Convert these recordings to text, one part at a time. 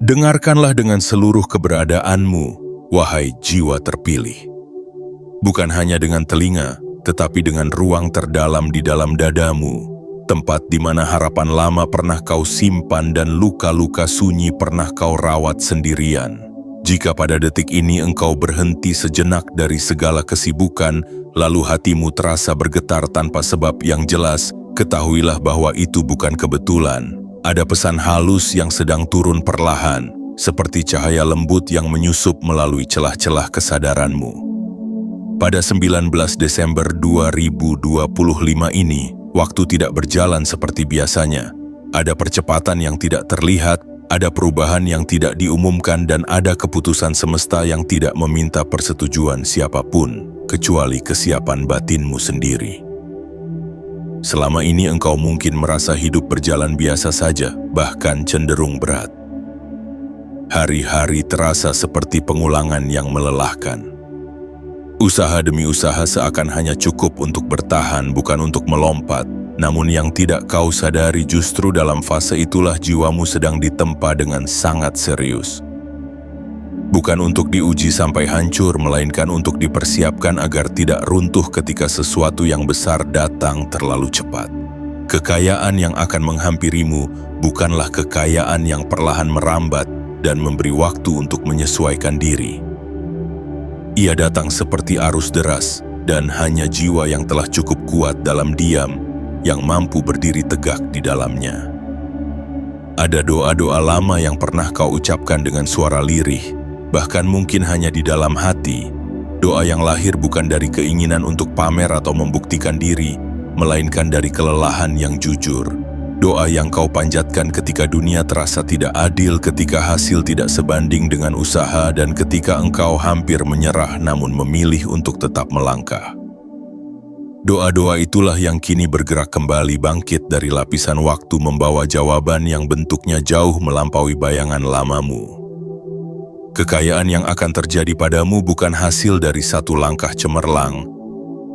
Dengarkanlah dengan seluruh keberadaanmu, wahai jiwa terpilih. Bukan hanya dengan telinga, tetapi dengan ruang terdalam di dalam dadamu, tempat di mana harapan lama pernah kau simpan dan luka-luka sunyi pernah kau rawat sendirian. Jika pada detik ini engkau berhenti sejenak dari segala kesibukan, lalu hatimu terasa bergetar tanpa sebab yang jelas, ketahuilah bahwa itu bukan kebetulan. Ada pesan halus yang sedang turun perlahan, seperti cahaya lembut yang menyusup melalui celah-celah kesadaranmu. Pada 19 Desember 2025 ini, waktu tidak berjalan seperti biasanya. Ada percepatan yang tidak terlihat, ada perubahan yang tidak diumumkan, dan ada keputusan semesta yang tidak meminta persetujuan siapapun, kecuali kesiapan batinmu sendiri. Selama ini engkau mungkin merasa hidup berjalan biasa saja, bahkan cenderung berat. Hari-hari terasa seperti pengulangan yang melelahkan. Usaha demi usaha seakan hanya cukup untuk bertahan, bukan untuk melompat. Namun yang tidak kau sadari justru dalam fase itulah jiwamu sedang ditempa dengan sangat serius. Bukan untuk diuji sampai hancur, melainkan untuk dipersiapkan agar tidak runtuh ketika sesuatu yang besar datang terlalu cepat. Kekayaan yang akan menghampirimu bukanlah kekayaan yang perlahan merambat dan memberi waktu untuk menyesuaikan diri. Ia datang seperti arus deras, dan hanya jiwa yang telah cukup kuat dalam diam yang mampu berdiri tegak di dalamnya. Ada doa-doa lama yang pernah kau ucapkan dengan suara lirih, bahkan mungkin hanya di dalam hati. Doa yang lahir bukan dari keinginan untuk pamer atau membuktikan diri, melainkan dari kelelahan yang jujur. Doa yang kau panjatkan ketika dunia terasa tidak adil, ketika hasil tidak sebanding dengan usaha, dan ketika engkau hampir menyerah namun memilih untuk tetap melangkah. Doa-doa itulah yang kini bergerak kembali bangkit dari lapisan waktu, membawa jawaban yang bentuknya jauh melampaui bayangan lamamu. Kekayaan yang akan terjadi padamu bukan hasil dari satu langkah cemerlang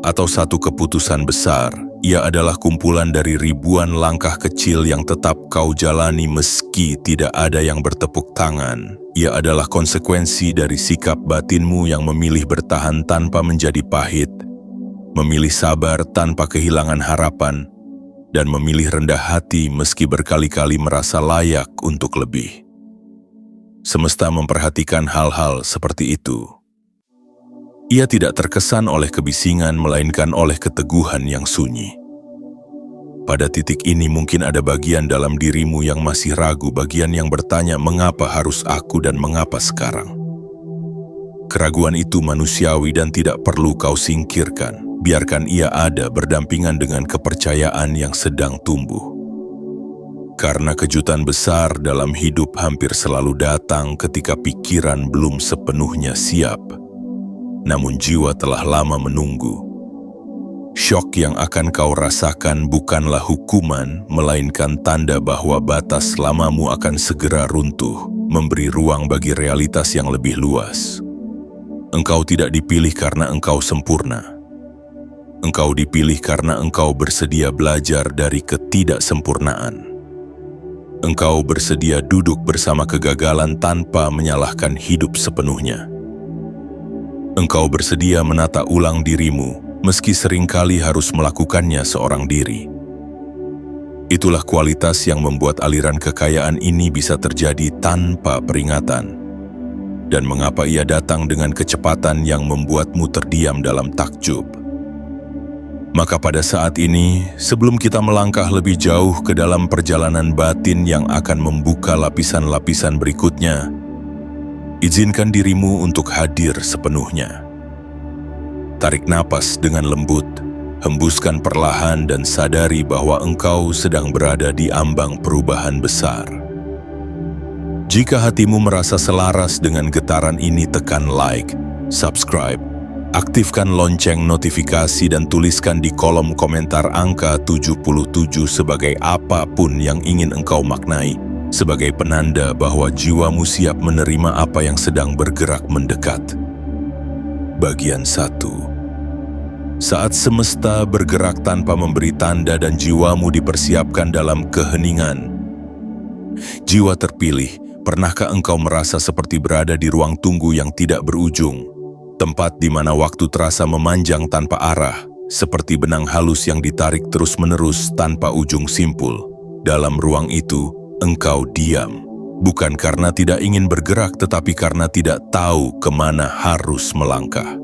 atau satu keputusan besar. Ia adalah kumpulan dari ribuan langkah kecil yang tetap kau jalani meski tidak ada yang bertepuk tangan. Ia adalah konsekuensi dari sikap batinmu yang memilih bertahan tanpa menjadi pahit, memilih sabar tanpa kehilangan harapan, dan memilih rendah hati meski berkali-kali merasa layak untuk lebih. Semesta memperhatikan hal-hal seperti itu. Ia tidak terkesan oleh kebisingan, melainkan oleh keteguhan yang sunyi. Pada titik ini mungkin ada bagian dalam dirimu yang masih ragu, bagian yang bertanya, mengapa harus aku dan mengapa sekarang? Keraguan itu manusiawi dan tidak perlu kau singkirkan. Biarkan ia ada berdampingan dengan kepercayaan yang sedang tumbuh. Karena kejutan besar dalam hidup hampir selalu datang ketika pikiran belum sepenuhnya siap, namun jiwa telah lama menunggu. Syok yang akan kau rasakan bukanlah hukuman, melainkan tanda bahwa batas lamamu akan segera runtuh, memberi ruang bagi realitas yang lebih luas. Engkau tidak dipilih karena engkau sempurna. Engkau dipilih karena engkau bersedia belajar dari ketidaksempurnaan. Engkau bersedia duduk bersama kegagalan tanpa menyalahkan hidup sepenuhnya. Engkau bersedia menata ulang dirimu, meski seringkali harus melakukannya seorang diri. Itulah kualitas yang membuat aliran kekayaan ini bisa terjadi tanpa peringatan. Dan mengapa ia datang dengan kecepatan yang membuatmu terdiam dalam takjub. Maka pada saat ini, sebelum kita melangkah lebih jauh ke dalam perjalanan batin yang akan membuka lapisan-lapisan berikutnya, izinkan dirimu untuk hadir sepenuhnya. Tarik napas dengan lembut, hembuskan perlahan dan sadari bahwa engkau sedang berada di ambang perubahan besar. Jika hatimu merasa selaras dengan getaran ini, tekan like, subscribe, aktifkan lonceng notifikasi dan tuliskan di kolom komentar angka 77 sebagai apapun yang ingin engkau maknai, sebagai penanda bahwa jiwamu siap menerima apa yang sedang bergerak mendekat. Bagian 1. Saat semesta bergerak tanpa memberi tanda dan jiwamu dipersiapkan dalam keheningan, jiwa terpilih, Pernahkah engkau merasa seperti berada di ruang tunggu yang tidak berujung? Tempat di mana waktu terasa memanjang tanpa arah, seperti benang halus yang ditarik terus-menerus tanpa ujung simpul. Dalam ruang itu, engkau diam. Bukan karena tidak ingin bergerak, tetapi karena tidak tahu kemana harus melangkah.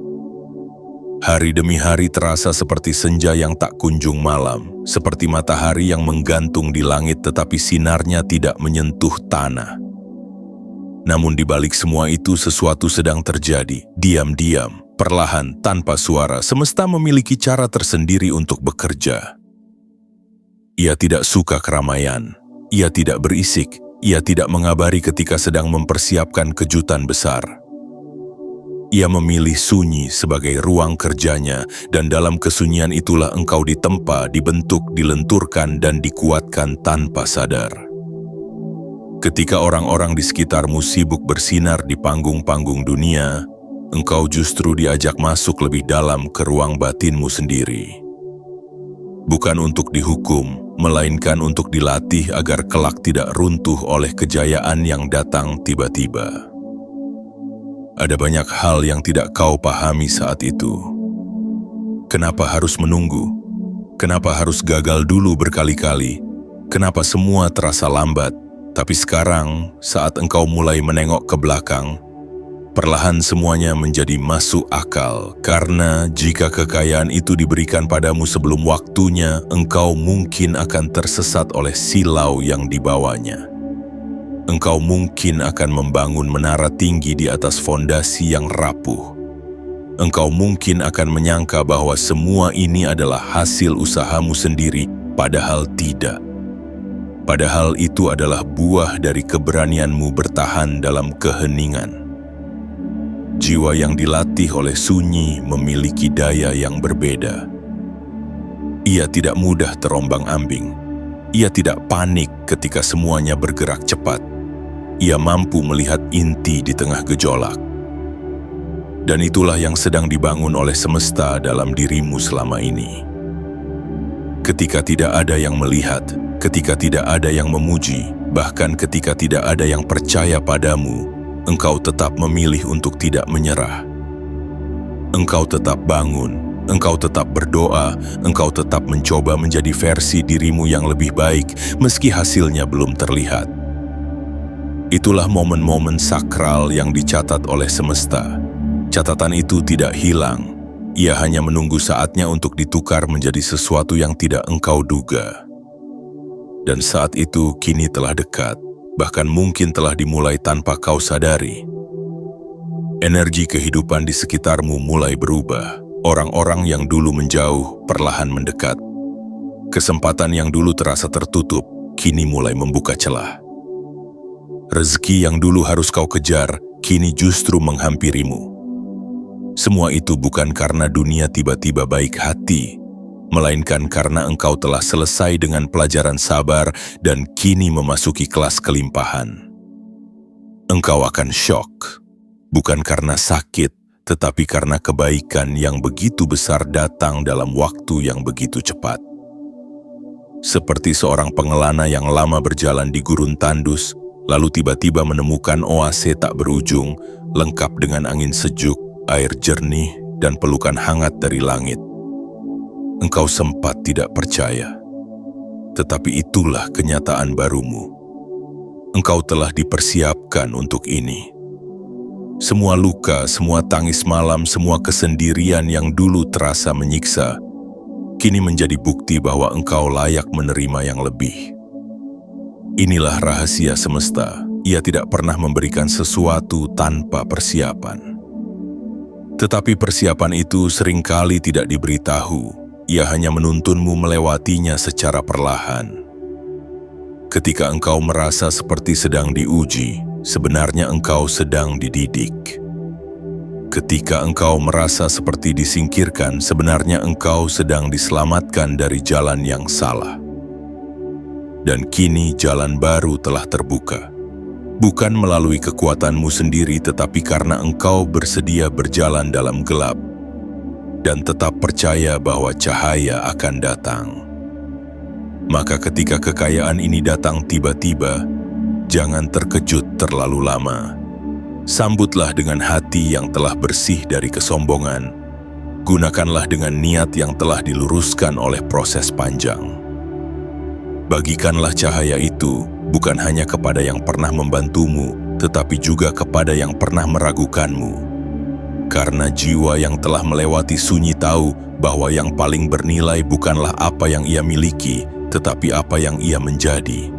Hari demi hari terasa seperti senja yang tak kunjung malam, seperti matahari yang menggantung di langit tetapi sinarnya tidak menyentuh tanah. Namun di balik semua itu sesuatu sedang terjadi, diam-diam, perlahan, tanpa suara. Semesta memiliki cara tersendiri untuk bekerja. Ia tidak suka keramaian, ia tidak berisik, ia tidak mengabari ketika sedang mempersiapkan kejutan besar. Ia memilih sunyi sebagai ruang kerjanya, dan dalam kesunyian itulah engkau ditempa, dibentuk, dilenturkan, dan dikuatkan tanpa sadar. Ketika orang-orang di sekitarmu sibuk bersinar di panggung-panggung dunia, engkau justru diajak masuk lebih dalam ke ruang batinmu sendiri. Bukan untuk dihukum, melainkan untuk dilatih agar kelak tidak runtuh oleh kejayaan yang datang tiba-tiba. Ada banyak hal yang tidak kau pahami saat itu. Kenapa harus menunggu? Kenapa harus gagal dulu berkali-kali? Kenapa semua terasa lambat? Tapi sekarang, saat engkau mulai menengok ke belakang, perlahan semuanya menjadi masuk akal. Karena jika kekayaan itu diberikan padamu sebelum waktunya, engkau mungkin akan tersesat oleh silau yang dibawanya. Engkau mungkin akan membangun menara tinggi di atas fondasi yang rapuh. Engkau mungkin akan menyangka bahwa semua ini adalah hasil usahamu sendiri, padahal tidak. Padahal itu adalah buah dari keberanianmu bertahan dalam keheningan. Jiwa yang dilatih oleh sunyi memiliki daya yang berbeda. Ia tidak mudah terombang-ambing. Ia tidak panik ketika semuanya bergerak cepat. Ia mampu melihat inti di tengah gejolak. Dan itulah yang sedang dibangun oleh semesta dalam dirimu selama ini. Ketika tidak ada yang melihat, ketika tidak ada yang memuji, bahkan ketika tidak ada yang percaya padamu, engkau tetap memilih untuk tidak menyerah. Engkau tetap bangun, engkau tetap berdoa, engkau tetap mencoba menjadi versi dirimu yang lebih baik, meski hasilnya belum terlihat. Itulah momen-momen sakral yang dicatat oleh semesta. Catatan itu tidak hilang. Ia hanya menunggu saatnya untuk ditukar menjadi sesuatu yang tidak engkau duga. Dan saat itu kini telah dekat, bahkan mungkin telah dimulai tanpa kau sadari. Energi kehidupan di sekitarmu mulai berubah. Orang-orang yang dulu menjauh perlahan mendekat. Kesempatan yang dulu terasa tertutup, kini mulai membuka celah. Rezeki yang dulu harus kau kejar, kini justru menghampirimu. Semua itu bukan karena dunia tiba-tiba baik hati, melainkan karena engkau telah selesai dengan pelajaran sabar dan kini memasuki kelas kelimpahan. Engkau akan syok, bukan karena sakit, tetapi karena kebaikan yang begitu besar datang dalam waktu yang begitu cepat. Seperti seorang pengelana yang lama berjalan di gurun tandus, lalu tiba-tiba menemukan oase tak berujung, lengkap dengan angin sejuk, air jernih, dan pelukan hangat dari langit. Engkau sempat tidak percaya, tetapi itulah kenyataan barumu. Engkau telah dipersiapkan untuk ini. Semua luka, semua tangis malam, semua kesendirian yang dulu terasa menyiksa, kini menjadi bukti bahwa engkau layak menerima yang lebih. Inilah rahasia semesta. Ia tidak pernah memberikan sesuatu tanpa persiapan. Tetapi persiapan itu seringkali tidak diberitahu. Ia hanya menuntunmu melewatinya secara perlahan. Ketika engkau merasa seperti sedang diuji, sebenarnya engkau sedang dididik. Ketika engkau merasa seperti disingkirkan, sebenarnya engkau sedang diselamatkan dari jalan yang salah. Dan kini jalan baru telah terbuka. Bukan melalui kekuatanmu sendiri, tetapi karena engkau bersedia berjalan dalam gelap dan tetap percaya bahwa cahaya akan datang. Maka ketika kekayaan ini datang tiba-tiba, Jangan terkejut terlalu lama. Sambutlah dengan hati yang telah bersih dari kesombongan. Gunakanlah dengan niat yang telah diluruskan oleh proses panjang. Bagikanlah cahaya itu bukan hanya kepada yang pernah membantumu, tetapi juga kepada yang pernah meragukanmu. Karena jiwa yang telah melewati sunyi tahu bahwa yang paling bernilai bukanlah apa yang ia miliki, tetapi apa yang ia menjadi.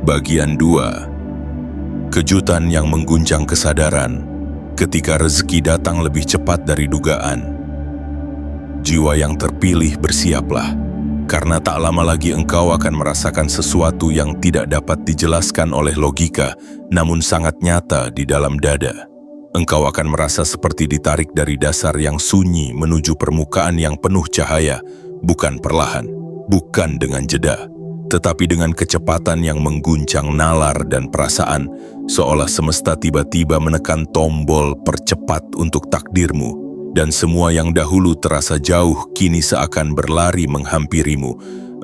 Bagian 2. Kejutan yang mengguncang kesadaran ketika rezeki datang lebih cepat dari dugaan. Jiwa yang terpilih, bersiaplah, karena tak lama lagi engkau akan merasakan sesuatu yang tidak dapat dijelaskan oleh logika, namun sangat nyata di dalam dada. Engkau akan merasa seperti ditarik dari dasar yang sunyi menuju permukaan yang penuh cahaya, bukan perlahan, bukan dengan jeda, tetapi dengan kecepatan yang mengguncang nalar dan perasaan, seolah semesta tiba-tiba menekan tombol percepat untuk takdirmu, dan semua yang dahulu terasa jauh kini seakan berlari menghampirimu.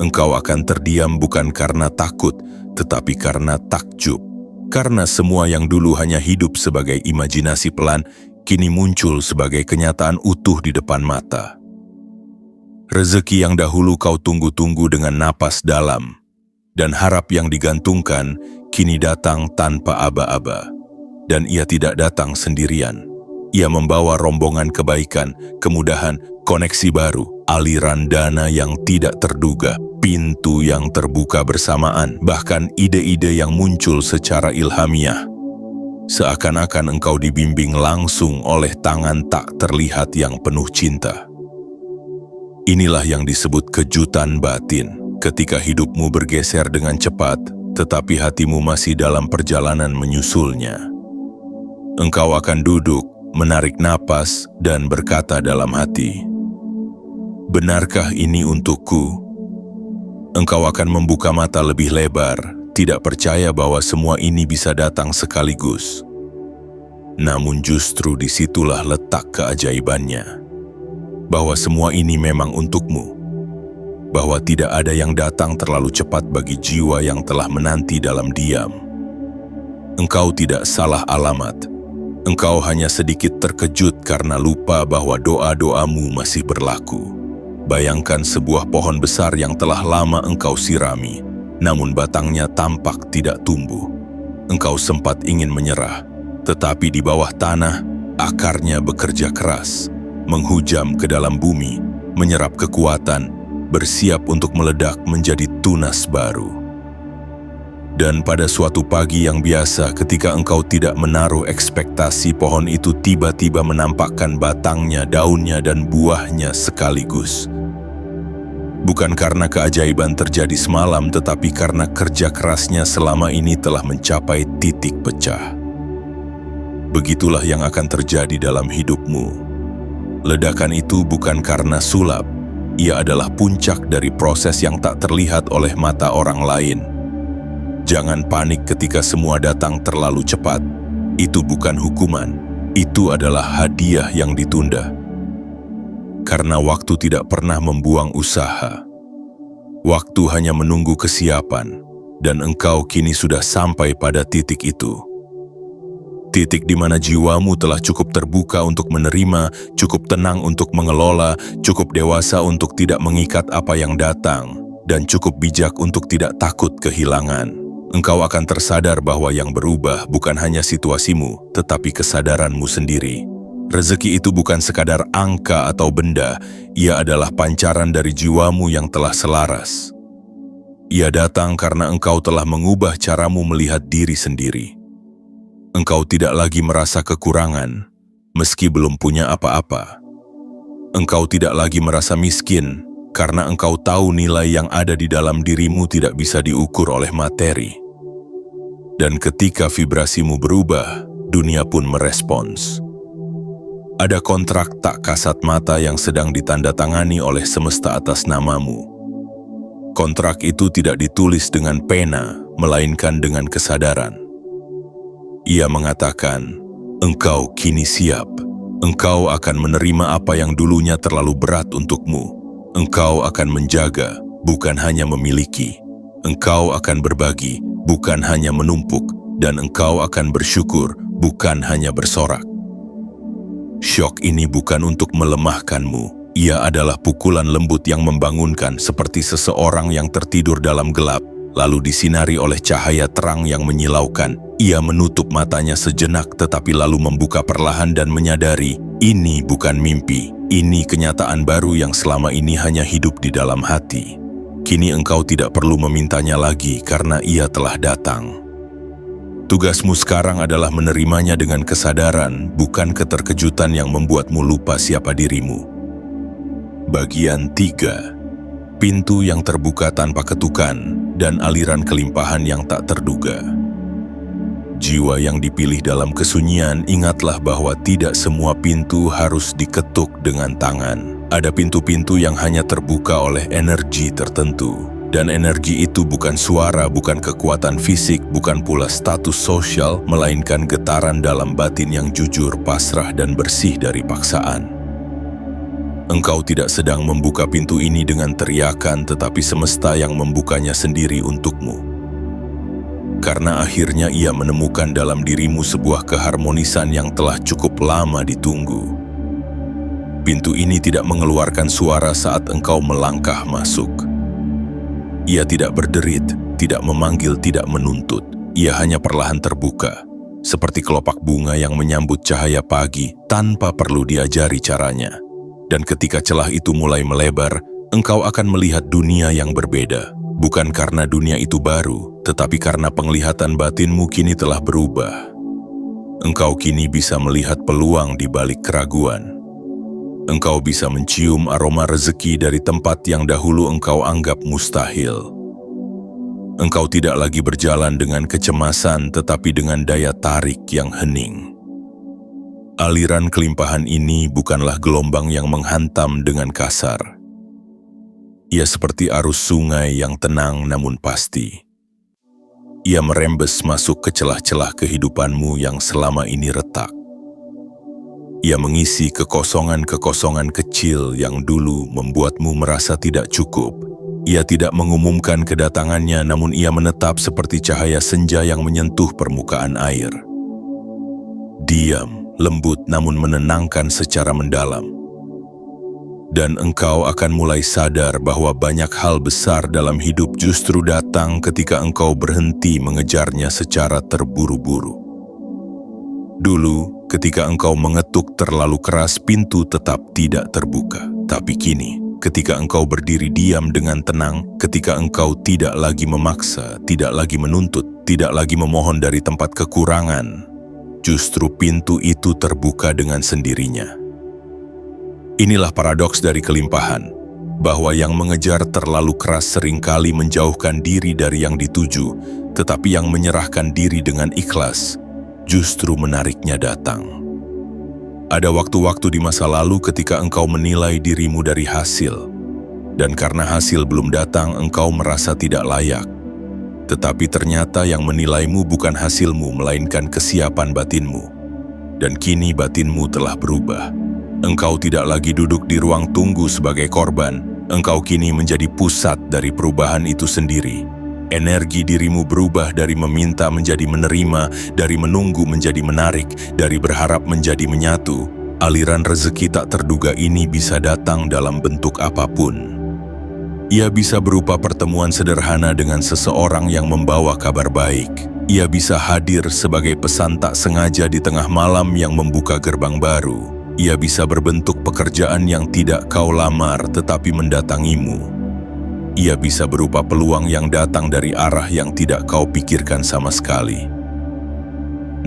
Engkau akan terdiam bukan karena takut, tetapi karena takjub. Karena semua yang dulu hanya hidup sebagai imajinasi pelan, kini muncul sebagai kenyataan utuh di depan mata. Rezeki yang dahulu kau tunggu-tunggu dengan napas dalam, dan harap yang digantungkan, kini datang tanpa aba-aba. Dan ia tidak datang sendirian. Ia membawa rombongan kebaikan, kemudahan, koneksi baru, aliran dana yang tidak terduga, pintu yang terbuka bersamaan, bahkan ide-ide yang muncul secara ilhamiah. Seakan-akan engkau dibimbing langsung oleh tangan tak terlihat yang penuh cinta. Inilah yang disebut kejutan batin, ketika hidupmu bergeser dengan cepat, tetapi hatimu masih dalam perjalanan menyusulnya. Engkau akan duduk, menarik napas, dan berkata dalam hati, "Benarkah ini untukku?" Engkau akan membuka mata lebih lebar, tidak percaya bahwa semua ini bisa datang sekaligus. Namun justru disitulah letak keajaibannya, bahwa semua ini memang untukmu, bahwa tidak ada yang datang terlalu cepat bagi jiwa yang telah menanti dalam diam. Engkau tidak salah alamat. Engkau hanya sedikit terkejut karena lupa bahwa doa-doamu masih berlaku. Bayangkan sebuah pohon besar yang telah lama engkau sirami, namun batangnya tampak tidak tumbuh. Engkau sempat ingin menyerah, tetapi di bawah tanah, akarnya bekerja keras, menghujam ke dalam bumi, menyerap kekuatan, bersiap untuk meledak menjadi tunas baru. Dan pada suatu pagi yang biasa, ketika engkau tidak menaruh ekspektasi, pohon itu tiba-tiba menampakkan batangnya, daunnya, dan buahnya sekaligus. Bukan karena keajaiban terjadi semalam, tetapi karena kerja kerasnya selama ini telah mencapai titik pecah. Begitulah yang akan terjadi dalam hidupmu. Ledakan itu bukan karena sulap, ia adalah puncak dari proses yang tak terlihat oleh mata orang lain. Jangan panik ketika semua datang terlalu cepat. Itu bukan hukuman, itu adalah hadiah yang ditunda. Karena waktu tidak pernah membuang usaha. Waktu hanya menunggu kesiapan, dan engkau kini sudah sampai pada titik itu. Titik di mana jiwamu telah cukup terbuka untuk menerima, cukup tenang untuk mengelola, cukup dewasa untuk tidak mengikat apa yang datang, dan cukup bijak untuk tidak takut kehilangan. Engkau akan tersadar bahwa yang berubah bukan hanya situasimu, tetapi kesadaranmu sendiri. Rezeki itu bukan sekadar angka atau benda, ia adalah pancaran dari jiwamu yang telah selaras. Ia datang karena engkau telah mengubah caramu melihat diri sendiri. Engkau tidak lagi merasa kekurangan, meski belum punya apa-apa. Engkau tidak lagi merasa miskin, karena engkau tahu nilai yang ada di dalam dirimu tidak bisa diukur oleh materi. Dan ketika vibrasimu berubah, dunia pun merespons. Ada kontrak tak kasat mata yang sedang ditandatangani oleh semesta atas namamu. Kontrak itu tidak ditulis dengan pena, melainkan dengan kesadaran. Ia mengatakan, engkau kini siap. Engkau akan menerima apa yang dulunya terlalu berat untukmu. Engkau akan menjaga, bukan hanya memiliki. Engkau akan berbagi, bukan hanya menumpuk, dan engkau akan bersyukur, bukan hanya bersorak. Syok ini bukan untuk melemahkanmu, ia adalah pukulan lembut yang membangunkan seperti seseorang yang tertidur dalam gelap, lalu disinari oleh cahaya terang yang menyilaukan. Ia menutup matanya sejenak tetapi lalu membuka perlahan dan menyadari, ini bukan mimpi, ini kenyataan baru yang selama ini hanya hidup di dalam hati. Kini engkau tidak perlu memintanya lagi karena ia telah datang. Tugasmu sekarang adalah menerimanya dengan kesadaran, bukan keterkejutan yang membuatmu lupa siapa dirimu. Bagian 3. Pintu yang terbuka tanpa ketukan dan aliran kelimpahan yang tak terduga. Jiwa yang dipilih dalam kesunyian, ingatlah bahwa tidak semua pintu harus diketuk dengan tangan. Ada pintu-pintu yang hanya terbuka oleh energi tertentu. Dan energi itu bukan suara, bukan kekuatan fisik, bukan pula status sosial, melainkan getaran dalam batin yang jujur, pasrah, dan bersih dari paksaan. Engkau tidak sedang membuka pintu ini dengan teriakan, tetapi semesta yang membukanya sendiri untukmu. Karena akhirnya ia menemukan dalam dirimu sebuah keharmonisan yang telah cukup lama ditunggu. Pintu ini tidak mengeluarkan suara saat engkau melangkah masuk. Ia tidak berderit, tidak memanggil, tidak menuntut. Ia hanya perlahan terbuka, seperti kelopak bunga yang menyambut cahaya pagi tanpa perlu diajari caranya. Dan ketika celah itu mulai melebar, engkau akan melihat dunia yang berbeda. Bukan karena dunia itu baru, tetapi karena penglihatan batinmu kini telah berubah. Engkau kini bisa melihat peluang di balik keraguan. Engkau bisa mencium aroma rezeki dari tempat yang dahulu engkau anggap mustahil. Engkau tidak lagi berjalan dengan kecemasan, tetapi dengan daya tarik yang hening. Aliran kelimpahan ini bukanlah gelombang yang menghantam dengan kasar. Ia seperti arus sungai yang tenang namun pasti. Ia merembes masuk ke celah-celah kehidupanmu yang selama ini retak. Ia mengisi kekosongan-kekosongan kecil yang dulu membuatmu merasa tidak cukup. Ia tidak mengumumkan kedatangannya, namun ia menetap seperti cahaya senja yang menyentuh permukaan air. Diam, lembut, namun menenangkan secara mendalam. Dan engkau akan mulai sadar bahwa banyak hal besar dalam hidup justru datang ketika engkau berhenti mengejarnya secara terburu-buru. Dulu, ketika engkau mengetuk terlalu keras, pintu tetap tidak terbuka. Tapi kini, ketika engkau berdiri diam dengan tenang, ketika engkau tidak lagi memaksa, tidak lagi menuntut, tidak lagi memohon dari tempat kekurangan, justru pintu itu terbuka dengan sendirinya. Inilah paradoks dari kelimpahan, bahwa yang mengejar terlalu keras seringkali menjauhkan diri dari yang dituju, tetapi yang menyerahkan diri dengan ikhlas justru menariknya datang. Ada waktu-waktu di masa lalu ketika engkau menilai dirimu dari hasil, dan karena hasil belum datang engkau merasa tidak layak. Tetapi ternyata yang menilaimu bukan hasilmu, melainkan kesiapan batinmu. Dan kini batinmu telah berubah. Engkau tidak lagi duduk di ruang tunggu sebagai korban, engkau kini menjadi pusat dari perubahan itu sendiri. Energi dirimu berubah dari meminta menjadi menerima, dari menunggu menjadi menarik, dari berharap menjadi menyatu. Aliran rezeki tak terduga ini bisa datang dalam bentuk apapun. Ia bisa berupa pertemuan sederhana dengan seseorang yang membawa kabar baik. Ia bisa hadir sebagai pesan tak sengaja di tengah malam yang membuka gerbang baru. Ia bisa berbentuk pekerjaan yang tidak kau lamar tetapi mendatangimu. Ia bisa berupa peluang yang datang dari arah yang tidak kau pikirkan sama sekali.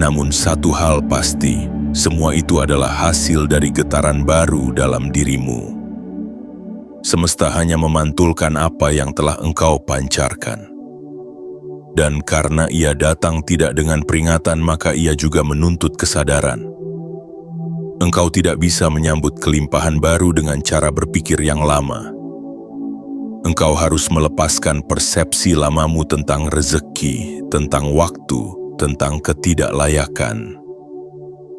Namun satu hal pasti, semua itu adalah hasil dari getaran baru dalam dirimu. Semesta hanya memantulkan apa yang telah engkau pancarkan. Dan karena ia datang tidak dengan peringatan, maka ia juga menuntut kesadaran. Engkau tidak bisa menyambut kelimpahan baru dengan cara berpikir yang lama. Engkau harus melepaskan persepsi lamamu tentang rezeki, tentang waktu, tentang ketidaklayakan.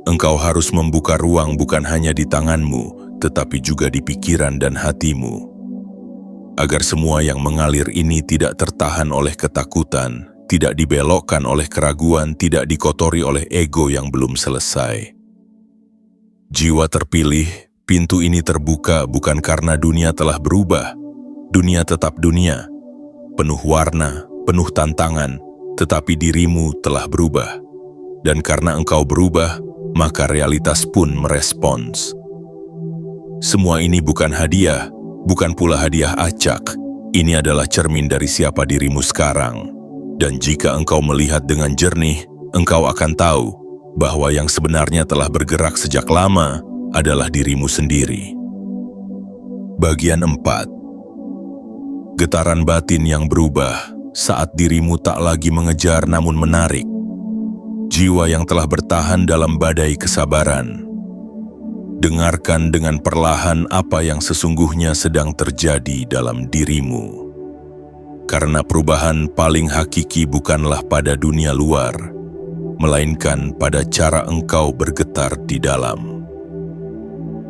Engkau harus membuka ruang bukan hanya di tanganmu, tetapi juga di pikiran dan hatimu. Agar semua yang mengalir ini tidak tertahan oleh ketakutan, tidak dibelokkan oleh keraguan, tidak dikotori oleh ego yang belum selesai. Jiwa terpilih, pintu ini terbuka bukan karena dunia telah berubah. Dunia tetap dunia, penuh warna, penuh tantangan, tetapi dirimu telah berubah. Dan karena engkau berubah, maka realitas pun merespons. Semua ini bukan hadiah, bukan pula hadiah acak. Ini adalah cermin dari siapa dirimu sekarang. Dan jika engkau melihat dengan jernih, engkau akan tahu bahwa yang sebenarnya telah bergerak sejak lama adalah dirimu sendiri. Bagian 4. Getaran batin yang berubah saat dirimu tak lagi mengejar namun menarik. Jiwa yang telah bertahan dalam badai kesabaran. Dengarkan dengan perlahan apa yang sesungguhnya sedang terjadi dalam dirimu. Karena perubahan paling hakiki bukanlah pada dunia luar, melainkan pada cara engkau bergetar di dalam.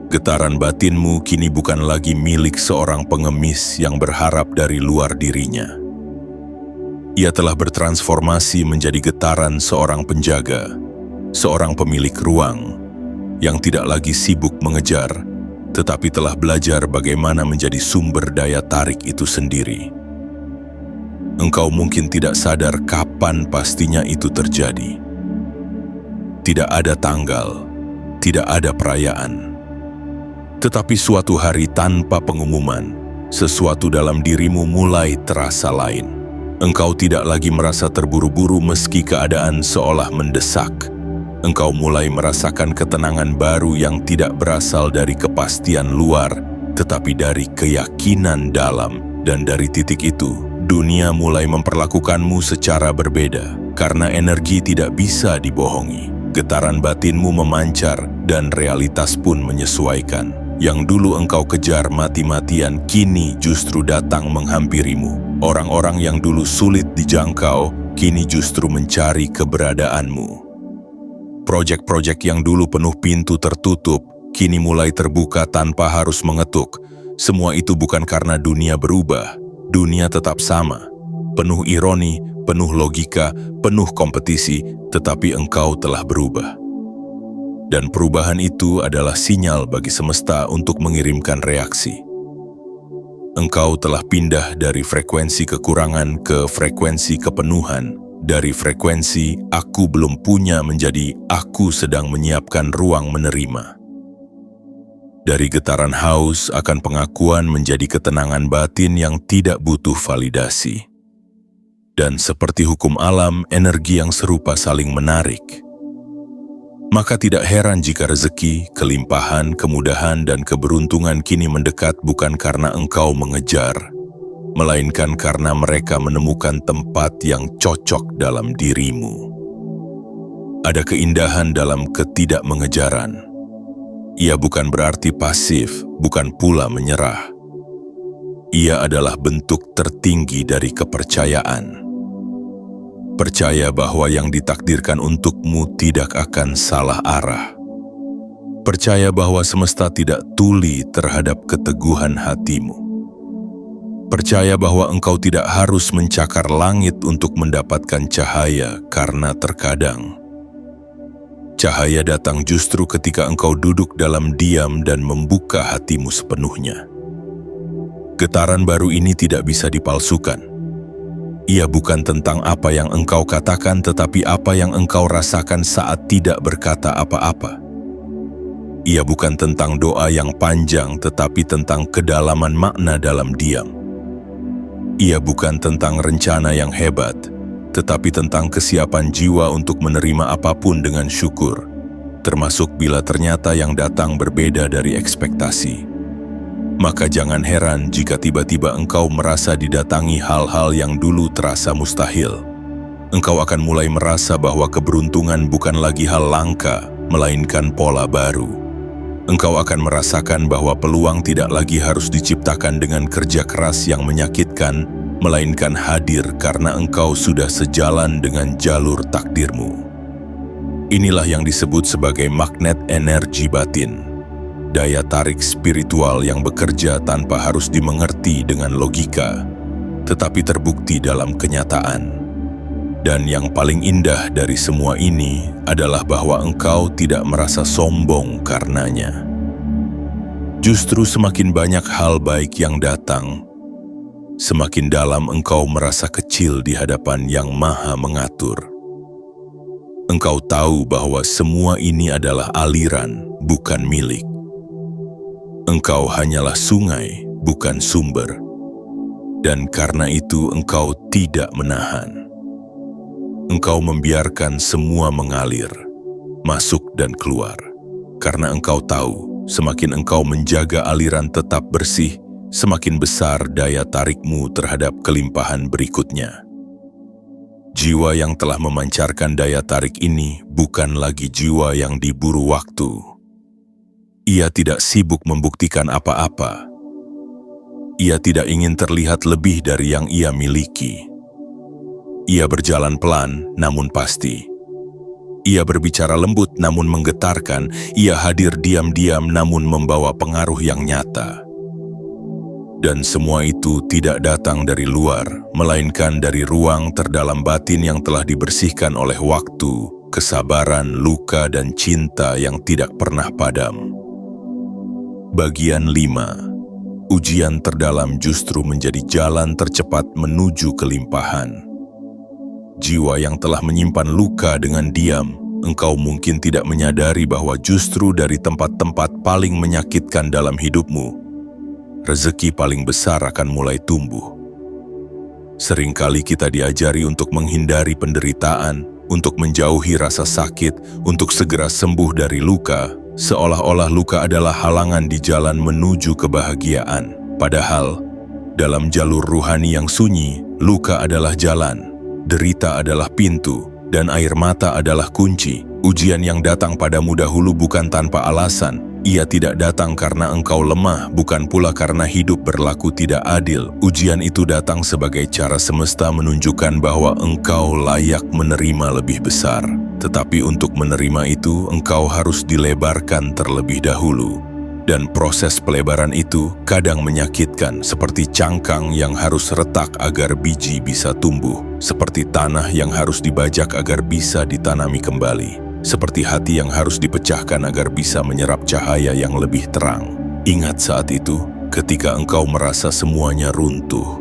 Getaran batinmu kini bukan lagi milik seorang pengemis yang berharap dari luar dirinya. Ia telah bertransformasi menjadi getaran seorang penjaga, seorang pemilik ruang, yang tidak lagi sibuk mengejar, tetapi telah belajar bagaimana menjadi sumber daya tarik itu sendiri. Engkau mungkin tidak sadar kapan pastinya itu terjadi. Tidak ada tanggal, tidak ada perayaan. Tetapi suatu hari tanpa pengumuman, sesuatu dalam dirimu mulai terasa lain. Engkau tidak lagi merasa terburu-buru meski keadaan seolah mendesak. Engkau mulai merasakan ketenangan baru yang tidak berasal dari kepastian luar, tetapi dari keyakinan dalam. Dan dari titik itu, dunia mulai memperlakukanmu secara berbeda, karena energi tidak bisa dibohongi. Getaran batinmu memancar, dan realitas pun menyesuaikan. Yang dulu engkau kejar mati-matian, kini justru datang menghampirimu. Orang-orang yang dulu sulit dijangkau, kini justru mencari keberadaanmu. Proyek-proyek yang dulu penuh pintu tertutup, kini mulai terbuka tanpa harus mengetuk. Semua itu bukan karena dunia berubah, dunia tetap sama. Penuh ironi, penuh logika, penuh kompetisi, tetapi engkau telah berubah. Dan perubahan itu adalah sinyal bagi semesta untuk mengirimkan reaksi. Engkau telah pindah dari frekuensi kekurangan ke frekuensi kepenuhan. Dari frekuensi aku belum punya menjadi aku sedang menyiapkan ruang menerima. Dari getaran haus akan pengakuan menjadi ketenangan batin yang tidak butuh validasi. Dan seperti hukum alam, energi yang serupa saling menarik. Maka tidak heran jika rezeki, kelimpahan, kemudahan, dan keberuntungan kini mendekat bukan karena engkau mengejar, melainkan karena mereka menemukan tempat yang cocok dalam dirimu. Ada keindahan dalam ketidakmengejaran. Ia bukan berarti pasif, bukan pula menyerah. Ia adalah bentuk tertinggi dari kepercayaan. Percaya bahwa yang ditakdirkan untukmu tidak akan salah arah. Percaya bahwa semesta tidak tuli terhadap keteguhan hatimu. Percaya bahwa engkau tidak harus mencakar langit untuk mendapatkan cahaya, karena terkadang cahaya datang justru ketika engkau duduk dalam diam dan membuka hatimu sepenuhnya. Getaran baru ini tidak bisa dipalsukan. Ia bukan tentang apa yang engkau katakan, tetapi apa yang engkau rasakan saat tidak berkata apa-apa. Ia bukan tentang doa yang panjang, tetapi tentang kedalaman makna dalam diam. Ia bukan tentang rencana yang hebat, tetapi tentang kesiapan jiwa untuk menerima apapun dengan syukur, termasuk bila ternyata yang datang berbeda dari ekspektasi. Maka jangan heran jika tiba-tiba engkau merasa didatangi hal-hal yang dulu terasa mustahil. Engkau akan mulai merasa bahwa keberuntungan bukan lagi hal langka, melainkan pola baru. Engkau akan merasakan bahwa peluang tidak lagi harus diciptakan dengan kerja keras yang menyakitkan, melainkan hadir karena engkau sudah sejalan dengan jalur takdirmu. Inilah yang disebut sebagai magnet energi batin, daya tarik spiritual yang bekerja tanpa harus dimengerti dengan logika, tetapi terbukti dalam kenyataan. Dan yang paling indah dari semua ini adalah bahwa engkau tidak merasa sombong karenanya. Justru semakin banyak hal baik yang datang, semakin dalam engkau merasa kecil di hadapan Yang Maha Mengatur. Engkau tahu bahwa semua ini adalah aliran, bukan milik. Engkau hanyalah sungai, bukan sumber. Dan karena itu engkau tidak menahan. Engkau membiarkan semua mengalir, masuk dan keluar. Karena engkau tahu, semakin engkau menjaga aliran tetap bersih, semakin besar daya tarikmu terhadap kelimpahan berikutnya. Jiwa yang telah memancarkan daya tarik ini bukan lagi jiwa yang diburu waktu. Ia tidak sibuk membuktikan apa-apa. Ia tidak ingin terlihat lebih dari yang ia miliki. Ia berjalan pelan, namun pasti. Ia berbicara lembut, namun menggetarkan. Ia hadir diam-diam, namun membawa pengaruh yang nyata. Dan semua itu tidak datang dari luar, melainkan dari ruang terdalam batin yang telah dibersihkan oleh waktu, kesabaran, luka, dan cinta yang tidak pernah padam. Bagian 5. Ujian terdalam justru menjadi jalan tercepat menuju kelimpahan. Jiwa yang telah menyimpan luka dengan diam, engkau mungkin tidak menyadari bahwa justru dari tempat-tempat paling menyakitkan dalam hidupmu, rezeki paling besar akan mulai tumbuh. Seringkali kita diajari untuk menghindari penderitaan, untuk menjauhi rasa sakit, untuk segera sembuh dari luka, seolah-olah luka adalah halangan di jalan menuju kebahagiaan. Padahal, dalam jalur ruhani yang sunyi, luka adalah jalan. Derita adalah pintu, dan air mata adalah kunci. Ujian yang datang padamu dahulu bukan tanpa alasan. Ia tidak datang karena engkau lemah, bukan pula karena hidup berlaku tidak adil. Ujian itu datang sebagai cara semesta menunjukkan bahwa engkau layak menerima lebih besar. Tetapi untuk menerima itu, engkau harus dilebarkan terlebih dahulu. Dan proses pelebaran itu kadang menyakitkan, seperti cangkang yang harus retak agar biji bisa tumbuh, seperti tanah yang harus dibajak agar bisa ditanami kembali, seperti hati yang harus dipecahkan agar bisa menyerap cahaya yang lebih terang. Ingat saat itu, ketika engkau merasa semuanya runtuh,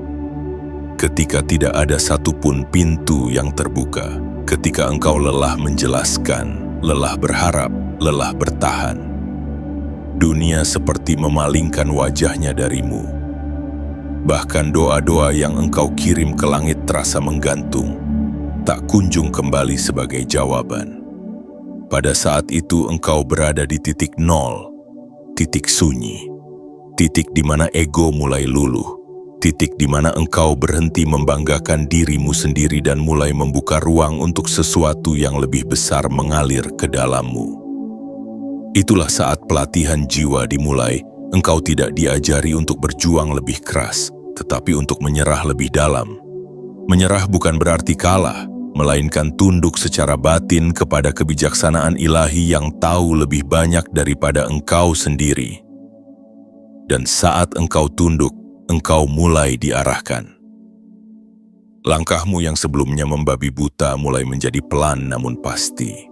ketika tidak ada satupun pintu yang terbuka, ketika engkau lelah menjelaskan, lelah berharap, lelah bertahan. Dunia seperti memalingkan wajahnya darimu. Bahkan doa-doa yang engkau kirim ke langit terasa menggantung, tak kunjung kembali sebagai jawaban. Pada saat itu engkau berada di titik nol, titik sunyi, titik di mana ego mulai luluh, titik di mana engkau berhenti membanggakan dirimu sendiri dan mulai membuka ruang untuk sesuatu yang lebih besar mengalir ke dalammu. Itulah saat pelatihan jiwa dimulai. Engkau tidak diajari untuk berjuang lebih keras, tetapi untuk menyerah lebih dalam. Menyerah bukan berarti kalah, melainkan tunduk secara batin kepada kebijaksanaan ilahi yang tahu lebih banyak daripada engkau sendiri. Dan saat engkau tunduk, engkau mulai diarahkan. Langkahmu yang sebelumnya membabi buta mulai menjadi pelan namun pasti.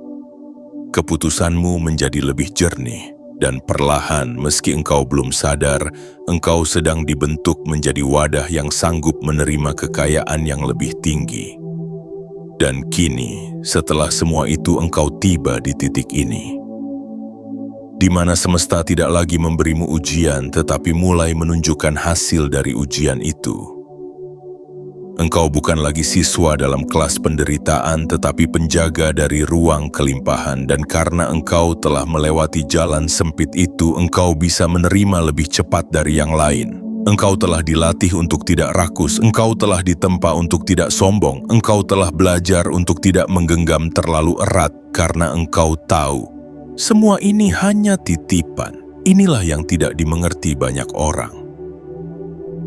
Keputusanmu menjadi lebih jernih, dan perlahan meski engkau belum sadar, engkau sedang dibentuk menjadi wadah yang sanggup menerima kekayaan yang lebih tinggi. Dan kini, setelah semua itu engkau tiba di titik ini, di mana semesta tidak lagi memberimu ujian, tetapi mulai menunjukkan hasil dari ujian itu. Engkau bukan lagi siswa dalam kelas penderitaan, tetapi penjaga dari ruang kelimpahan. Dan karena engkau telah melewati jalan sempit itu, engkau bisa menerima lebih cepat dari yang lain. Engkau telah dilatih untuk tidak rakus, engkau telah ditempa untuk tidak sombong, engkau telah belajar untuk tidak menggenggam terlalu erat, karena engkau tahu, semua ini hanya titipan. Inilah yang tidak dimengerti banyak orang.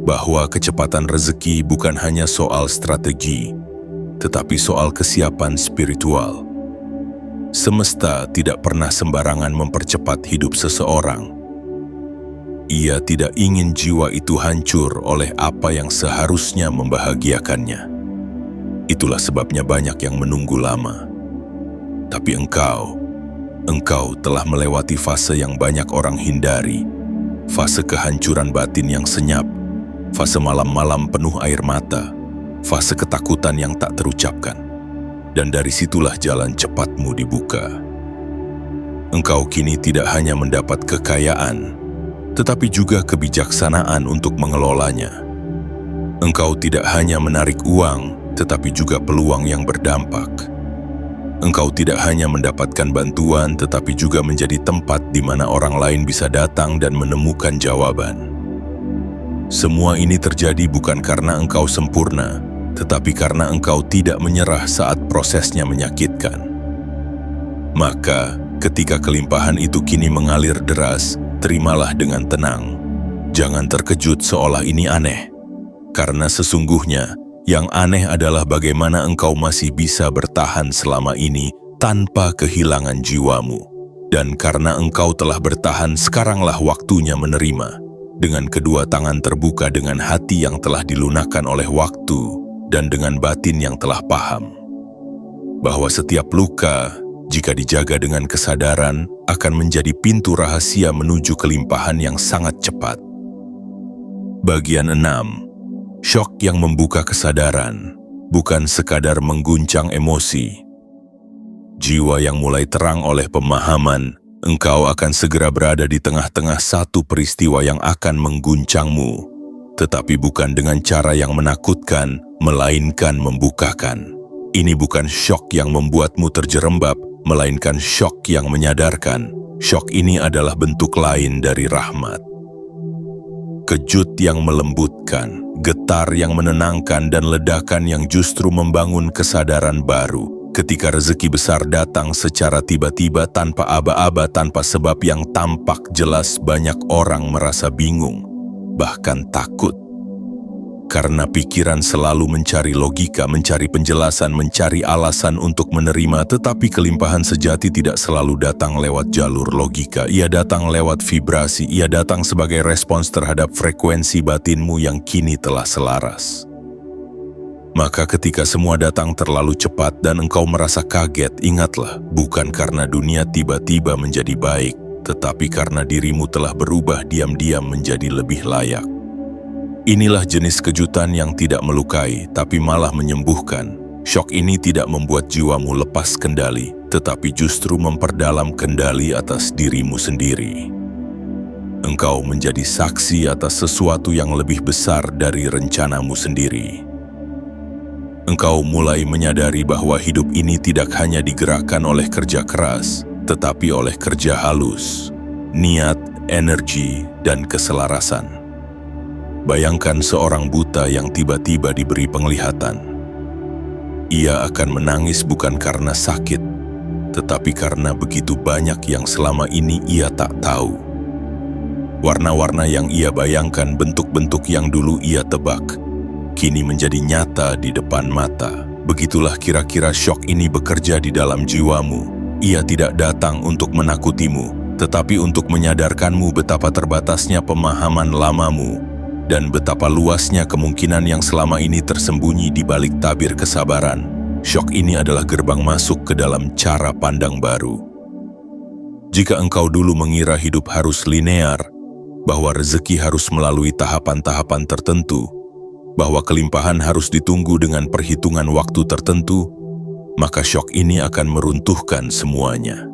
Bahwa kecepatan rezeki bukan hanya soal strategi, tetapi soal kesiapan spiritual. Semesta tidak pernah sembarangan mempercepat hidup seseorang. Ia tidak ingin jiwa itu hancur oleh apa yang seharusnya membahagiakannya. Itulah sebabnya banyak yang menunggu lama. Tapi engkau telah melewati fase yang banyak orang hindari. Fase kehancuran batin yang senyap, fase malam-malam penuh air mata, fase ketakutan yang tak terucapkan. Dan dari situlah jalan cepatmu dibuka. Engkau kini tidak hanya mendapat kekayaan, tetapi juga kebijaksanaan untuk mengelolanya. Engkau tidak hanya menarik uang, tetapi juga peluang yang berdampak. Engkau tidak hanya mendapatkan bantuan, tetapi juga menjadi tempat di mana orang lain bisa datang dan menemukan jawaban. Semua ini terjadi bukan karena engkau sempurna, tetapi karena engkau tidak menyerah saat prosesnya menyakitkan. Maka, ketika kelimpahan itu kini mengalir deras, terimalah dengan tenang. Jangan terkejut seolah ini aneh, karena sesungguhnya yang aneh adalah bagaimana engkau masih bisa bertahan selama ini tanpa kehilangan jiwamu. Dan karena engkau telah bertahan, sekaranglah waktunya menerima. Dengan kedua tangan terbuka, dengan hati yang telah dilunakkan oleh waktu, dan dengan batin yang telah paham bahwa setiap luka, jika dijaga dengan kesadaran, akan menjadi pintu rahasia menuju kelimpahan yang sangat cepat. Bagian 6. Syok yang membuka kesadaran, bukan sekadar mengguncang emosi. Jiwa yang mulai terang oleh pemahaman, engkau akan segera berada di tengah-tengah satu peristiwa yang akan mengguncangmu, tetapi bukan dengan cara yang menakutkan, melainkan membukakan. Ini bukan syok yang membuatmu terjerembab, melainkan syok yang menyadarkan. Syok ini adalah bentuk lain dari rahmat. Kejut yang melembutkan, getar yang menenangkan, dan ledakan yang justru membangun kesadaran baru. Ketika rezeki besar datang secara tiba-tiba tanpa aba-aba, tanpa sebab yang tampak jelas, banyak orang merasa bingung, bahkan takut. Karena pikiran selalu mencari logika, mencari penjelasan, mencari alasan untuk menerima, tetapi kelimpahan sejati tidak selalu datang lewat jalur logika. Ia datang lewat vibrasi, ia datang sebagai respons terhadap frekuensi batinmu yang kini telah selaras. Maka ketika semua datang terlalu cepat dan engkau merasa kaget, ingatlah, bukan karena dunia tiba-tiba menjadi baik, tetapi karena dirimu telah berubah diam-diam menjadi lebih layak. Inilah jenis kejutan yang tidak melukai, tapi malah menyembuhkan. Syok ini tidak membuat jiwamu lepas kendali, tetapi justru memperdalam kendali atas dirimu sendiri. Engkau menjadi saksi atas sesuatu yang lebih besar dari rencanamu sendiri. Engkau mulai menyadari bahwa hidup ini tidak hanya digerakkan oleh kerja keras, tetapi oleh kerja halus, niat, energi, dan keselarasan. Bayangkan seorang buta yang tiba-tiba diberi penglihatan. Ia akan menangis bukan karena sakit, tetapi karena begitu banyak yang selama ini ia tak tahu. Warna-warna yang ia bayangkan, bentuk-bentuk yang dulu ia tebak, kini menjadi nyata di depan mata. Begitulah kira-kira syok ini bekerja di dalam jiwamu. Ia tidak datang untuk menakutimu, tetapi untuk menyadarkanmu betapa terbatasnya pemahaman lamamu, dan betapa luasnya kemungkinan yang selama ini tersembunyi di balik tabir kesabaran. Syok ini adalah gerbang masuk ke dalam cara pandang baru. Jika engkau dulu mengira hidup harus linear, bahwa rezeki harus melalui tahapan-tahapan tertentu, bahwa kelimpahan harus ditunggu dengan perhitungan waktu tertentu, maka syok ini akan meruntuhkan semuanya.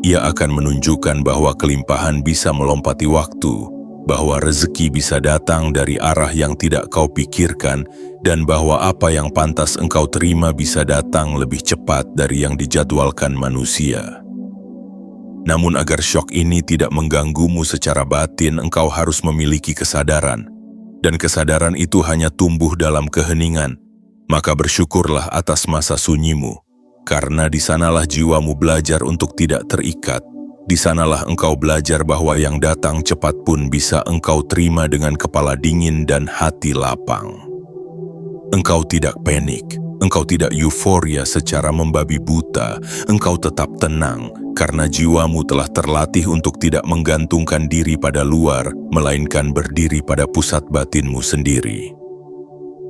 Ia akan menunjukkan bahwa kelimpahan bisa melompati waktu, bahwa rezeki bisa datang dari arah yang tidak kau pikirkan, dan bahwa apa yang pantas engkau terima bisa datang lebih cepat dari yang dijadwalkan manusia. Namun agar syok ini tidak mengganggumu secara batin, engkau harus memiliki kesadaran, dan kesadaran itu hanya tumbuh dalam keheningan. Maka bersyukurlah atas masa sunyimu, karena di sanalah jiwamu belajar untuk tidak terikat. Di sanalah engkau belajar bahwa yang datang cepat pun bisa engkau terima dengan kepala dingin dan hati lapang. Engkau tidak panik, engkau tidak euforia secara membabi buta, engkau tetap tenang, karena jiwamu telah terlatih untuk tidak menggantungkan diri pada luar, melainkan berdiri pada pusat batinmu sendiri.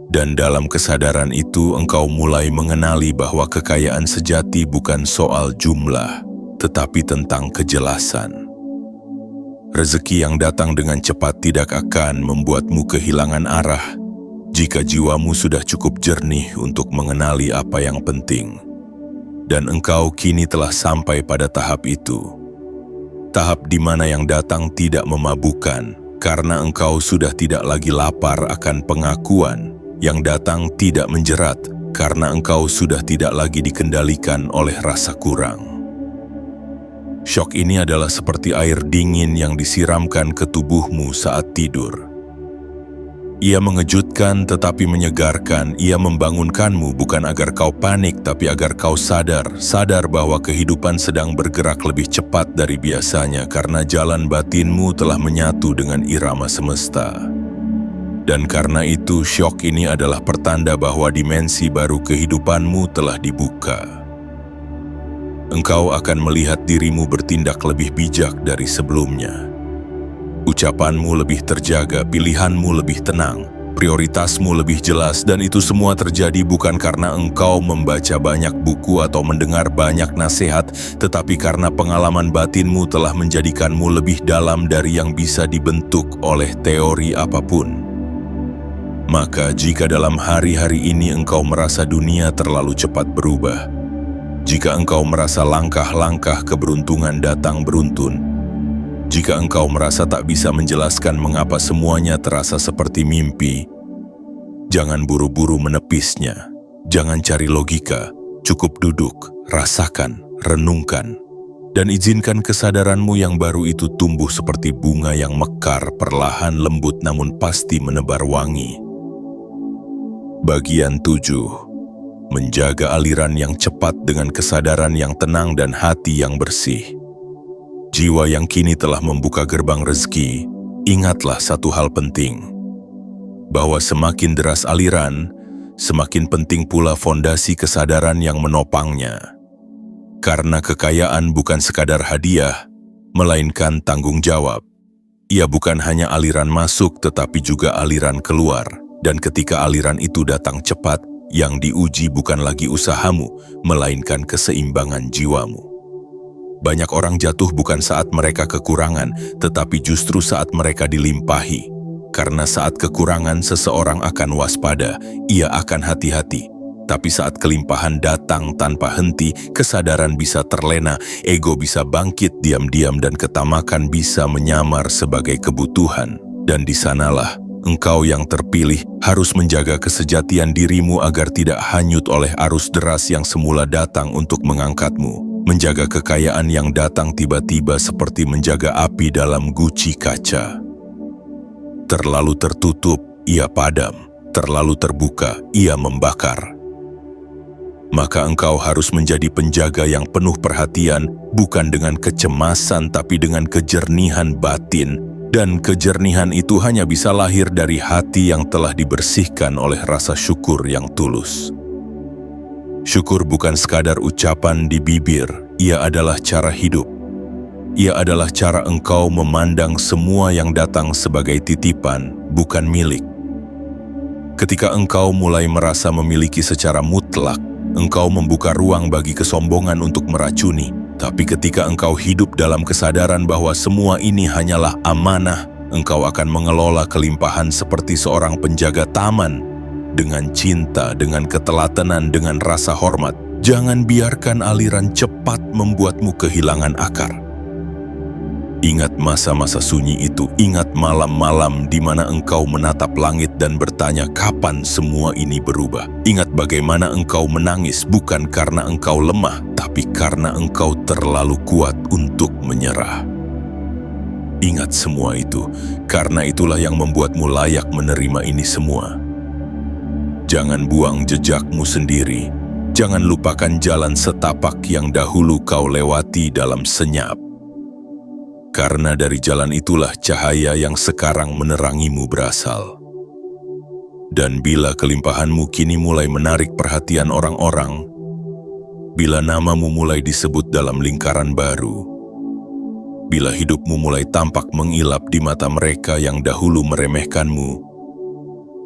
Dan dalam kesadaran itu engkau mulai mengenali bahwa kekayaan sejati bukan soal jumlah, tetapi tentang kejelasan. Rezeki yang datang dengan cepat tidak akan membuatmu kehilangan arah jika jiwamu sudah cukup jernih untuk mengenali apa yang penting. Dan engkau kini telah sampai pada tahap itu. Tahap di mana yang datang tidak memabukkan, karena engkau sudah tidak lagi lapar akan pengakuan. Yang datang tidak menjerat, karena engkau sudah tidak lagi dikendalikan oleh rasa kurang. Syok ini adalah seperti air dingin yang disiramkan ke tubuhmu saat tidur. Ia mengejutkan tetapi menyegarkan, ia membangunkanmu bukan agar kau panik, tapi agar kau sadar bahwa kehidupan sedang bergerak lebih cepat dari biasanya karena jalan batinmu telah menyatu dengan irama semesta. Dan karena itu, syok ini adalah pertanda bahwa dimensi baru kehidupanmu telah dibuka. Engkau akan melihat dirimu bertindak lebih bijak dari sebelumnya. Ucapanmu lebih terjaga, pilihanmu lebih tenang, prioritasmu lebih jelas, dan itu semua terjadi bukan karena engkau membaca banyak buku atau mendengar banyak nasihat, tetapi karena pengalaman batinmu telah menjadikanmu lebih dalam dari yang bisa dibentuk oleh teori apapun. Maka jika dalam hari-hari ini engkau merasa dunia terlalu cepat berubah, jika engkau merasa langkah-langkah keberuntungan datang beruntun, jika engkau merasa tak bisa menjelaskan mengapa semuanya terasa seperti mimpi, jangan buru-buru menepisnya, jangan cari logika, cukup duduk, rasakan, renungkan, dan izinkan kesadaranmu yang baru itu tumbuh seperti bunga yang mekar, perlahan lembut namun pasti menebar wangi. Bagian 7. Menjaga aliran yang cepat dengan kesadaran yang tenang dan hati yang bersih. Jiwa yang kini telah membuka gerbang rezeki, ingatlah satu hal penting. Bahwa semakin deras aliran, semakin penting pula fondasi kesadaran yang menopangnya. Karena kekayaan bukan sekadar hadiah, melainkan tanggung jawab. Ia bukan hanya aliran masuk tetapi juga aliran keluar. Dan ketika aliran itu datang cepat, yang diuji bukan lagi usahamu, melainkan keseimbangan jiwamu. Banyak orang jatuh bukan saat mereka kekurangan, tetapi justru saat mereka dilimpahi. Karena saat kekurangan seseorang akan waspada, ia akan hati-hati. Tapi saat kelimpahan datang tanpa henti, kesadaran bisa terlena, ego bisa bangkit diam-diam dan ketamakan bisa menyamar sebagai kebutuhan. Dan di sanalah engkau yang terpilih harus menjaga kesejatian dirimu agar tidak hanyut oleh arus deras yang semula datang untuk mengangkatmu. Menjaga kekayaan yang datang tiba-tiba seperti menjaga api dalam guci kaca. Terlalu tertutup, ia padam. Terlalu terbuka, ia membakar. Maka engkau harus menjadi penjaga yang penuh perhatian, bukan dengan kecemasan tapi dengan kejernihan batin. Dan kejernihan itu hanya bisa lahir dari hati yang telah dibersihkan oleh rasa syukur yang tulus. Syukur bukan sekadar ucapan di bibir, ia adalah cara hidup. Ia adalah cara engkau memandang semua yang datang sebagai titipan, bukan milik. Ketika engkau mulai merasa memiliki secara mutlak, engkau membuka ruang bagi kesombongan untuk meracuni. Tapi ketika engkau hidup dalam kesadaran bahwa semua ini hanyalah amanah, engkau akan mengelola kelimpahan seperti seorang penjaga taman. Dengan cinta, dengan ketelatenan, dengan rasa hormat. Jangan biarkan aliran cepat membuatmu kehilangan akar. Ingat masa-masa sunyi itu, ingat malam-malam di mana engkau menatap langit dan bertanya kapan semua ini berubah. Ingat bagaimana engkau menangis bukan karena engkau lemah, tapi karena engkau terlalu kuat untuk menyerah. Ingat semua itu, karena itulah yang membuatmu layak menerima ini semua. Jangan buang jejakmu sendiri. Jangan lupakan jalan setapak yang dahulu kau lewati dalam senyap. Karena dari jalan itulah cahaya yang sekarang menerangimu berasal. Dan bila kelimpahanmu kini mulai menarik perhatian orang-orang, bila namamu mulai disebut dalam lingkaran baru, bila hidupmu mulai tampak mengilap di mata mereka yang dahulu meremehkanmu,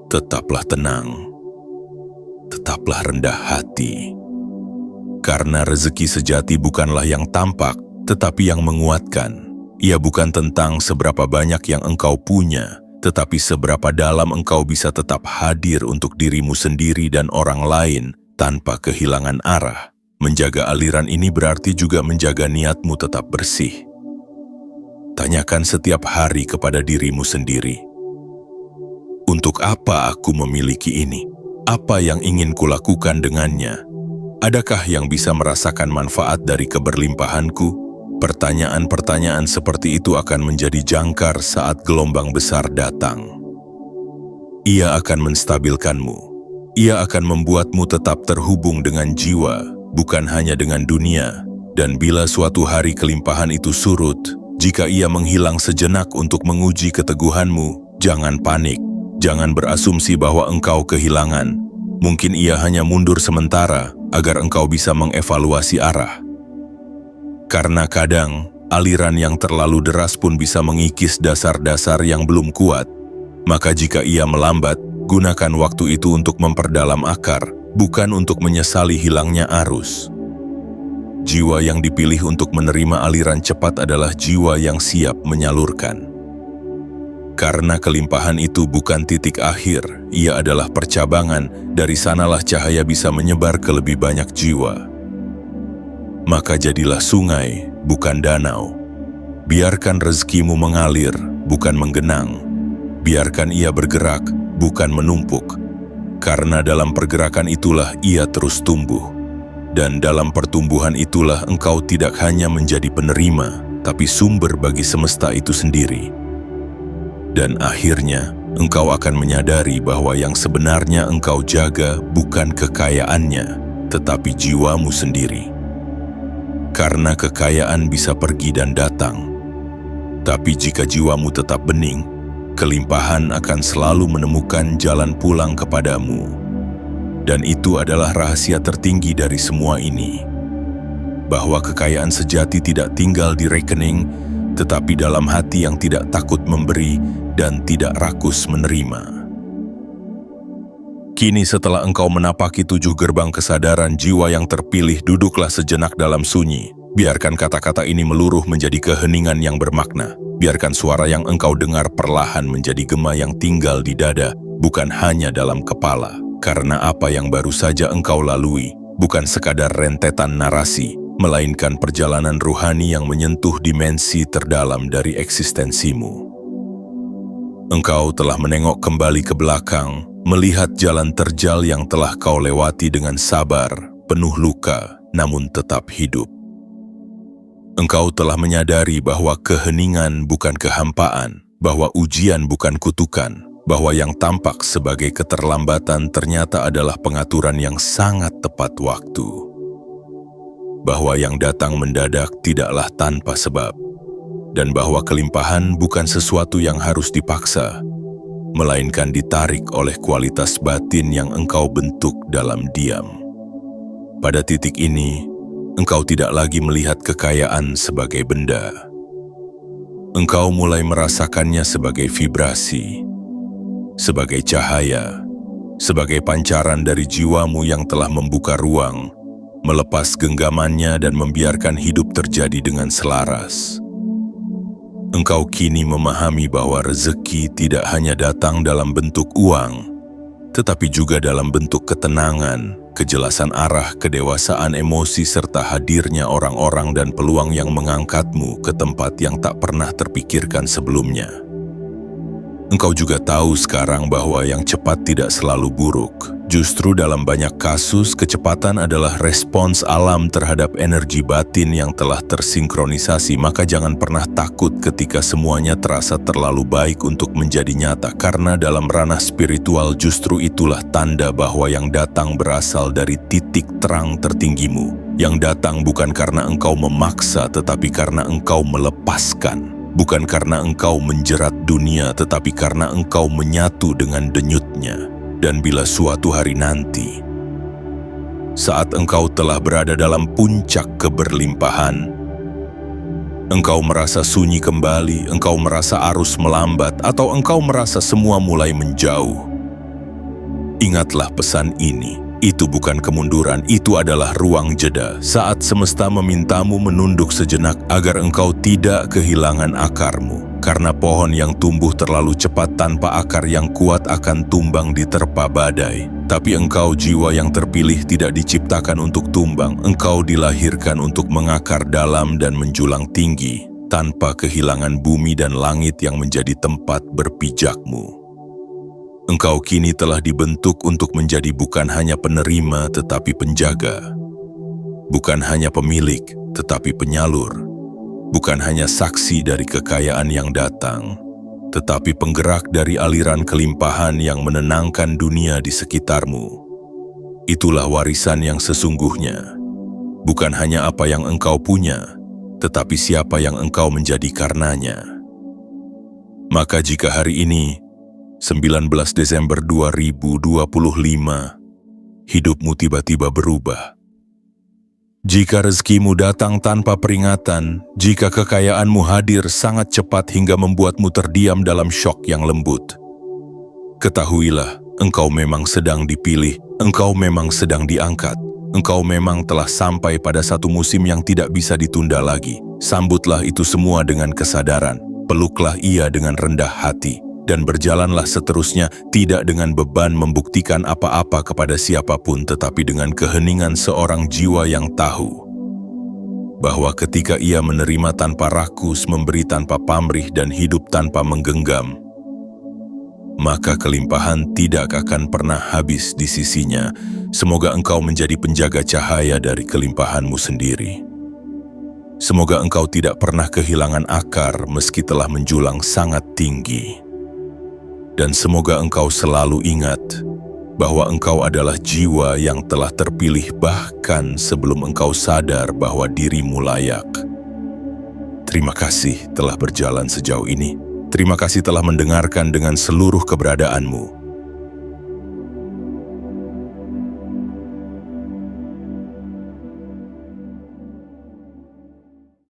tetaplah tenang. tetaplah rendah hati. Karena rezeki sejati bukanlah yang tampak, tetapi yang menguatkan. Ia bukan tentang seberapa banyak yang engkau punya, tetapi seberapa dalam engkau bisa tetap hadir untuk dirimu sendiri dan orang lain tanpa kehilangan arah. Menjaga aliran ini berarti juga menjaga niatmu tetap bersih. Tanyakan setiap hari kepada dirimu sendiri, untuk apa aku memiliki ini? Apa yang ingin kulakukan dengannya? Adakah yang bisa merasakan manfaat dari keberlimpahanku? Pertanyaan-pertanyaan seperti itu akan menjadi jangkar saat gelombang besar datang. Ia akan menstabilkanmu. Ia akan membuatmu tetap terhubung dengan jiwa, bukan hanya dengan dunia. Dan bila suatu hari kelimpahan itu surut, jika ia menghilang sejenak untuk menguji keteguhanmu, jangan panik. Jangan berasumsi bahwa engkau kehilangan. Mungkin ia hanya mundur sementara agar engkau bisa mengevaluasi arah. Karena kadang, aliran yang terlalu deras pun bisa mengikis dasar-dasar yang belum kuat. Maka jika ia melambat, gunakan waktu itu untuk memperdalam akar, bukan untuk menyesali hilangnya arus. Jiwa yang dipilih untuk menerima aliran cepat adalah jiwa yang siap menyalurkan. Karena kelimpahan itu bukan titik akhir, ia adalah percabangan, dari sanalah cahaya bisa menyebar ke lebih banyak jiwa. Maka jadilah sungai, bukan danau. Biarkan rezekimu mengalir, bukan menggenang. Biarkan ia bergerak, bukan menumpuk. Karena dalam pergerakan itulah ia terus tumbuh. Dan dalam pertumbuhan itulah engkau tidak hanya menjadi penerima, tapi sumber bagi semesta itu sendiri. Dan akhirnya, engkau akan menyadari bahwa yang sebenarnya engkau jaga bukan kekayaannya, tetapi jiwamu sendiri. Karena kekayaan bisa pergi dan datang. Tapi jika jiwamu tetap bening, kelimpahan akan selalu menemukan jalan pulang kepadamu. Dan itu adalah rahasia tertinggi dari semua ini. Bahwa kekayaan sejati tidak tinggal di rekening, tetapi dalam hati yang tidak takut memberi dan tidak rakus menerima. Kini setelah engkau menapaki 7 gerbang kesadaran jiwa yang terpilih, duduklah sejenak dalam sunyi. Biarkan kata-kata ini meluruh menjadi keheningan yang bermakna. Biarkan suara yang engkau dengar perlahan menjadi gema yang tinggal di dada, bukan hanya dalam kepala. Karena apa yang baru saja engkau lalui, bukan sekadar rentetan narasi, melainkan perjalanan ruhani yang menyentuh dimensi terdalam dari eksistensimu. Engkau telah menengok kembali ke belakang, melihat jalan terjal yang telah kau lewati dengan sabar, penuh luka, namun tetap hidup. Engkau telah menyadari bahwa keheningan bukan kehampaan, bahwa ujian bukan kutukan, bahwa yang tampak sebagai keterlambatan ternyata adalah pengaturan yang sangat tepat waktu. Bahwa yang datang mendadak tidaklah tanpa sebab, dan bahwa kelimpahan bukan sesuatu yang harus dipaksa, melainkan ditarik oleh kualitas batin yang engkau bentuk dalam diam. Pada titik ini, engkau tidak lagi melihat kekayaan sebagai benda. Engkau mulai merasakannya sebagai vibrasi, sebagai cahaya, sebagai pancaran dari jiwamu yang telah membuka ruang, melepas genggamannya dan membiarkan hidup terjadi dengan selaras. Engkau kini memahami bahwa rezeki tidak hanya datang dalam bentuk uang, tetapi juga dalam bentuk ketenangan, kejelasan arah, kedewasaan emosi, serta hadirnya orang-orang dan peluang yang mengangkatmu ke tempat yang tak pernah terpikirkan sebelumnya. Engkau juga tahu sekarang bahwa yang cepat tidak selalu buruk. Justru dalam banyak kasus, kecepatan adalah respons alam terhadap energi batin yang telah tersinkronisasi. Maka jangan pernah takut ketika semuanya terasa terlalu baik untuk menjadi nyata. Karena dalam ranah spiritual justru itulah tanda bahwa yang datang berasal dari titik terang tertinggimu. Yang datang bukan karena engkau memaksa, tetapi karena engkau melepaskan. Bukan karena engkau menjerat dunia, tetapi karena engkau menyatu dengan denyutnya. Dan bila suatu hari nanti, saat engkau telah berada dalam puncak keberlimpahan, engkau merasa sunyi kembali, engkau merasa arus melambat, atau engkau merasa semua mulai menjauh, ingatlah pesan ini. Itu bukan kemunduran, itu adalah ruang jeda. Saat semesta memintamu menunduk sejenak agar engkau tidak kehilangan akarmu. Karena pohon yang tumbuh terlalu cepat tanpa akar yang kuat akan tumbang diterpa badai. Tapi engkau jiwa yang terpilih tidak diciptakan untuk tumbang. Engkau dilahirkan untuk mengakar dalam dan menjulang tinggi, tanpa kehilangan bumi dan langit yang menjadi tempat berpijakmu. Engkau kini telah dibentuk untuk menjadi bukan hanya penerima tetapi penjaga. Bukan hanya pemilik tetapi penyalur. Bukan hanya saksi dari kekayaan yang datang, tetapi penggerak dari aliran kelimpahan yang menenangkan dunia di sekitarmu. Itulah warisan yang sesungguhnya. Bukan hanya apa yang engkau punya, tetapi siapa yang engkau menjadi karenanya. Maka jika hari ini, 19 Desember 2025, hidupmu tiba-tiba berubah. Jika rezekimu datang tanpa peringatan, jika kekayaanmu hadir sangat cepat hingga membuatmu terdiam dalam syok yang lembut, ketahuilah, engkau memang sedang dipilih, engkau memang sedang diangkat, engkau memang telah sampai pada satu musim yang tidak bisa ditunda lagi. Sambutlah itu semua dengan kesadaran, peluklah ia dengan rendah hati, dan berjalanlah seterusnya tidak dengan beban membuktikan apa-apa kepada siapapun, tetapi dengan keheningan seorang jiwa yang tahu bahwa ketika ia menerima tanpa rakus, memberi tanpa pamrih, dan hidup tanpa menggenggam, maka kelimpahan tidak akan pernah habis di sisinya. Semoga engkau menjadi penjaga cahaya dari kelimpahanmu sendiri. Semoga engkau tidak pernah kehilangan akar meski telah menjulang sangat tinggi. Dan semoga engkau selalu ingat bahwa engkau adalah jiwa yang telah terpilih bahkan sebelum engkau sadar bahwa dirimu layak. Terima kasih telah berjalan sejauh ini. Terima kasih telah mendengarkan dengan seluruh keberadaanmu.